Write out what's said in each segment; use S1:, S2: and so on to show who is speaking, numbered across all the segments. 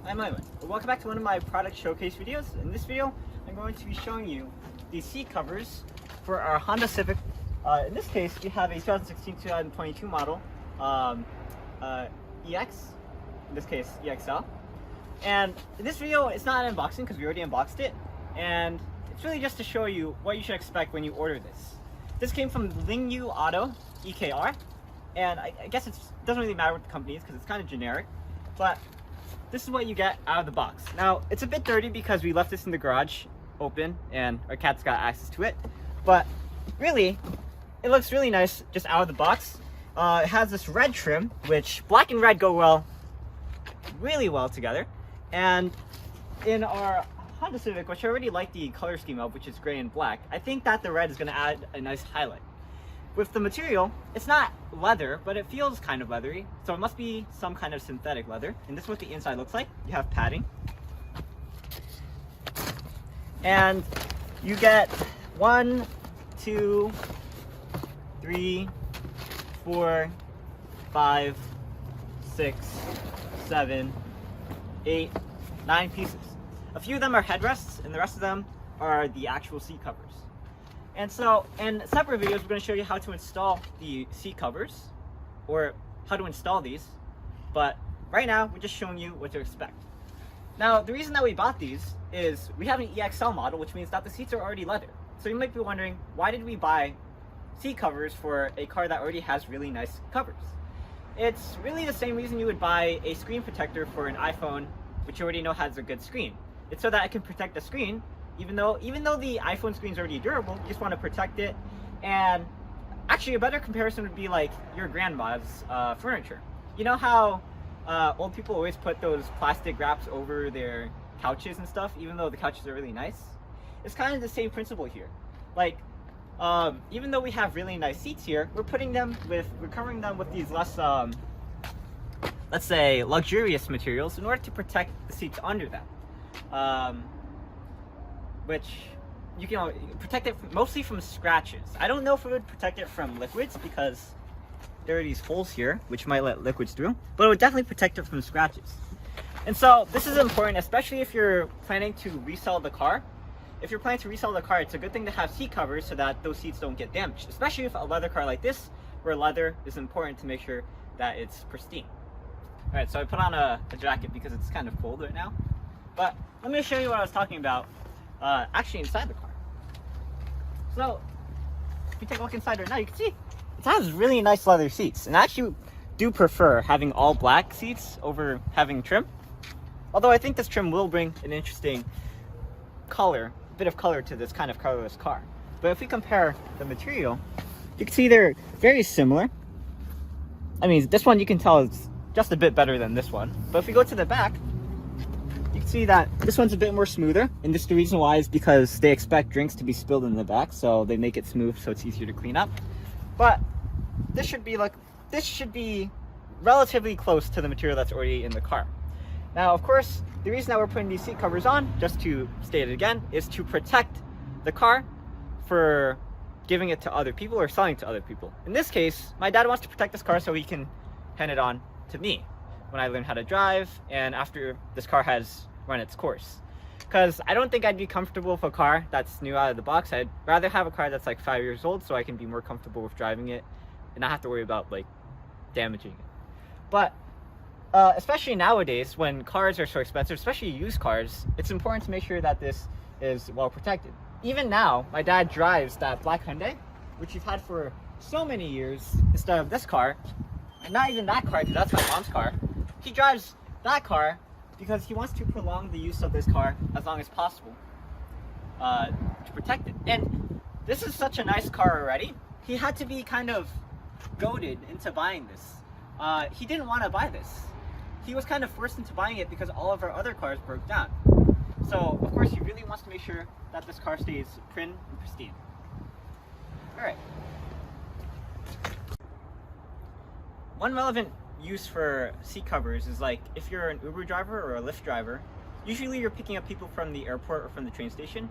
S1: I'm Aiman. Welcome back to one of my product showcase videos. In this video, I'm going to be showing you the seat covers for our Honda Civic. In this case, we have a 2016-2022 model EX, in this case EXL. And in this video, it's not an unboxing because we already unboxed it. And it's really just to show you what you should expect when you order this. This came from EKRauto, EKR. And I guess it doesn't really matter what the company is because it's kind of generic. But this is what you get out of the box. Now, it's a bit dirty because we left this in the garage open and our cat's got access to it. But really, it looks really nice just out of the box. It has this red trim, which black and red go really well together. And in our Honda Civic, which I already like the color scheme of, which is gray and black, I think that the red is going to add a nice highlight. With the material, it's not leather, but it feels kind of leathery, so it must be some kind of synthetic leather. And this is what the inside looks like. You have padding. And you get 1, 2, 3, 4, 5, 6, 7, 8, 9 pieces. A few of them are headrests, and the rest of them are the actual seat covers. And so, in separate videos, we're going to show you how to install the seat covers, or how to install these. But right now, we're just showing you what to expect. Now, the reason that we bought these is we have an EXL model, which means that the seats are already leather. So you might be wondering, why did we buy seat covers for a car that already has really nice covers? It's really the same reason you would buy a screen protector for an iPhone, which you already know has a good screen. It's so that it can protect the screen. Even though the iPhone screen is already durable, you just want to protect it. And actually, a better comparison would be like your grandma's furniture. You know how old people always put those plastic wraps over their couches and stuff, even though the couches are really nice? It's kind of the same principle here. Like, even though we have really nice seats here, we're covering them with these less, let's say, luxurious materials in order to protect the seats under them. Which you can protect it mostly from scratches. I don't know if it would protect it from liquids because there are these holes here which might let liquids through, but it would definitely protect it from scratches. And so this is important, especially if you're planning to resell the car. If you're planning to resell the car, it's a good thing to have seat covers so that those seats don't get damaged, especially if a leather car like this, where leather is important to make sure that it's pristine. All right, so I put on a jacket because it's kind of cold right now, but let me show you what I was talking about actually inside the car. So if you take a look inside right now, you can see it has really nice leather seats, and I actually do prefer having all black seats over having trim, although I think this trim will bring an interesting color, a bit of color to this kind of colorless car. But if we compare the material, you can see they're very similar. I mean, this one you can tell is just a bit better than this one, but if we go to the back, you can see that this one's a bit more smoother, and the reason why is because they expect drinks to be spilled in the back, so they make it smooth so it's easier to clean up. But this should be relatively close to the material that's already in the car. Now, of course, the reason that we're putting these seat covers on, just to state it again, is to protect the car for giving it to other people or selling to other people. In this case, my dad wants to protect this car so he can hand it on to me when I learn how to drive and after this car has run its course. Because I don't think I'd be comfortable with a car that's new out of the box. I'd rather have a car that's like 5 years old so I can be more comfortable with driving it and not have to worry about like damaging it. But especially nowadays when cars are so expensive, especially used cars, it's important to make sure that this is well protected. Even now, my dad drives that black Hyundai, which he's had for so many years instead of this car. Not even that car, because that's my mom's car. He drives that car because he wants to prolong the use of this car as long as possible to protect it. And this is such a nice car already. He had to be kind of goaded into buying this. He didn't want to buy this. He was kind of forced into buying it because all of our other cars broke down. So, of course, he really wants to make sure that this car stays prim and pristine. All right. One relevant use for seat covers is like if you're an Uber driver or a Lyft driver, usually you're picking up people from the airport or from the train station.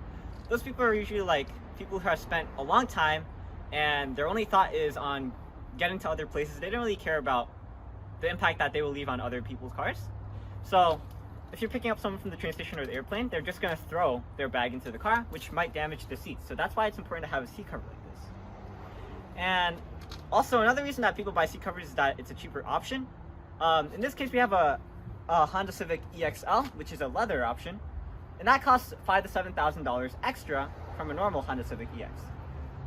S1: Those people are usually like people who have spent a long time and their only thought is on getting to other places. They don't really care about the impact that they will leave on other people's cars. So if you're picking up someone from the train station or the airplane, they're just going to throw their bag into the car, which might damage the seats. So that's why it's important to have a seat cover like this. And also another reason that people buy seat covers is that it's a cheaper option. In this case, we have a Honda Civic EXL, which is a leather option, and that costs $5,000 to $7,000 extra from a normal Honda Civic EX.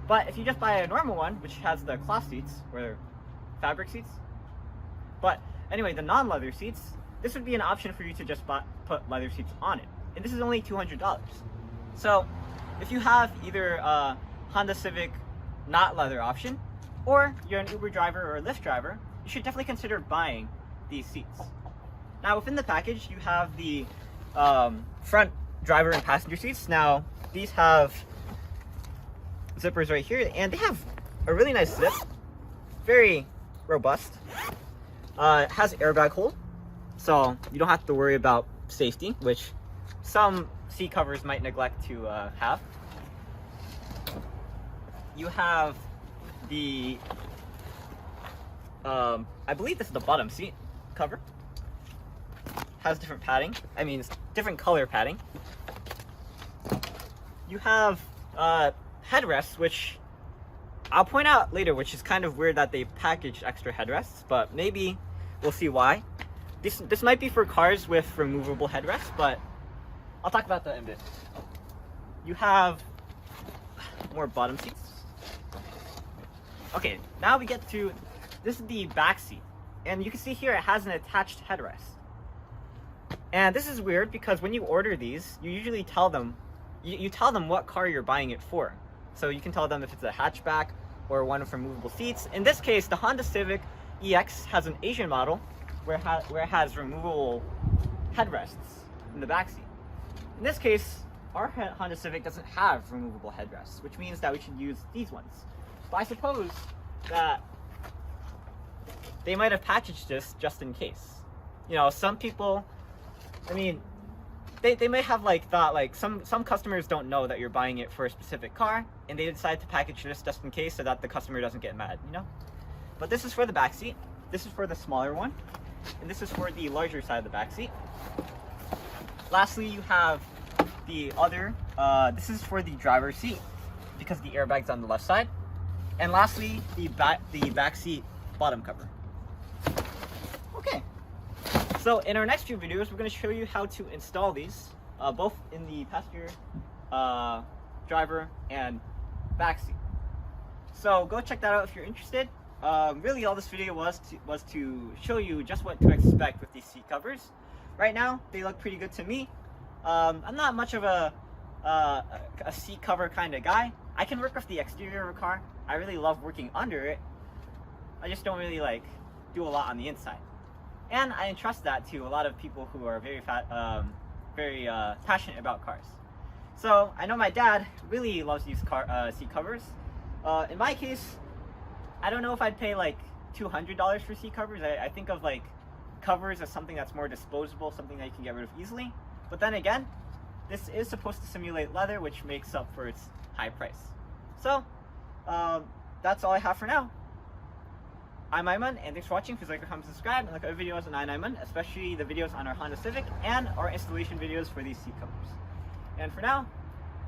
S1: But if you just buy a normal one, which has the cloth seats, or fabric seats, but anyway, the non-leather seats, this would be an option for you to just put leather seats on it. And this is only $200. So if you have either a Honda Civic not leather option, or you're an Uber driver or a Lyft driver, you should definitely consider buying these seats. Now within the package, you have the front driver and passenger seats. Now these have zippers right here, and they have a really nice zip, very robust. It has an airbag hole, so you don't have to worry about safety, which some seat covers might neglect to have. You have the, I believe this is the bottom seat cover. Has different padding, different color padding. You have headrests, which I'll point out later, which is kind of weird that they packaged extra headrests, but maybe we'll see why. This might be for cars with removable headrests, but I'll talk about that in a bit. You have more bottom seats. Okay, now we get to, this is the back seat, and you can see here it has an attached headrest. And this is weird because when you order these, you usually tell them, you tell them what car you're buying it for. So you can tell them if it's a hatchback or one with removable seats. In this case, the Honda Civic EX has an Asian model where it has removable headrests in the back seat. In this case, our Honda Civic doesn't have removable headrests, which means that we should use these ones. But I suppose that they might have packaged this just in case. You know, some people, they may have thought some customers don't know that you're buying it for a specific car, and they decide to package this just in case so that the customer doesn't get mad, you know? But this is for the back seat, this is for the smaller one, and this is for the larger side of the back seat. Lastly, you have the other, this is for the driver's seat because the airbag's on the left side. And lastly, the back seat bottom cover. Okay. So in our next few videos, we're going to show you how to install these, both in the passenger, driver, and back seat. So go check that out if you're interested. Really, all this video was to show you just what to expect with these seat covers. Right now, they look pretty good to me. I'm not much of a seat cover kind of guy. I can work with the exterior of a car. I really love working under it. I just don't really do a lot on the inside. And I entrust that to a lot of people who are very passionate about cars. So I know my dad really loves these seat covers. In my case, I don't know if I'd pay $200 for seat covers. I think of covers as something that's more disposable, something that you can get rid of easily. But then again, this is supposed to simulate leather, which makes up for its high price. So that's all I have for now. I'm Aiman, and thanks for watching. Please like, comment, subscribe, and look at our videos on EyeOnAiman, especially the videos on our Honda Civic and our installation videos for these seat covers. And for now,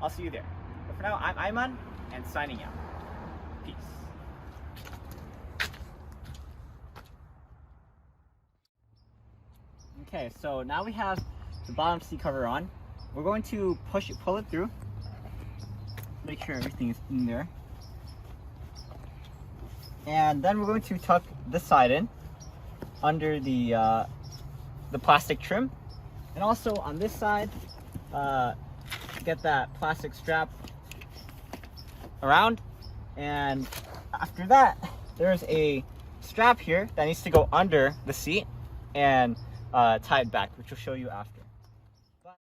S1: I'll see you there. But for now, I'm Aiman, and signing out. Peace. Okay, so now we have the bottom seat cover on. We're going to pull it through. Make sure everything is in there. And then we're going to tuck this side in under the plastic trim. And also on this side, get that plastic strap around. And after that, there's a strap here that needs to go under the seat and tie it back, which we'll show you after.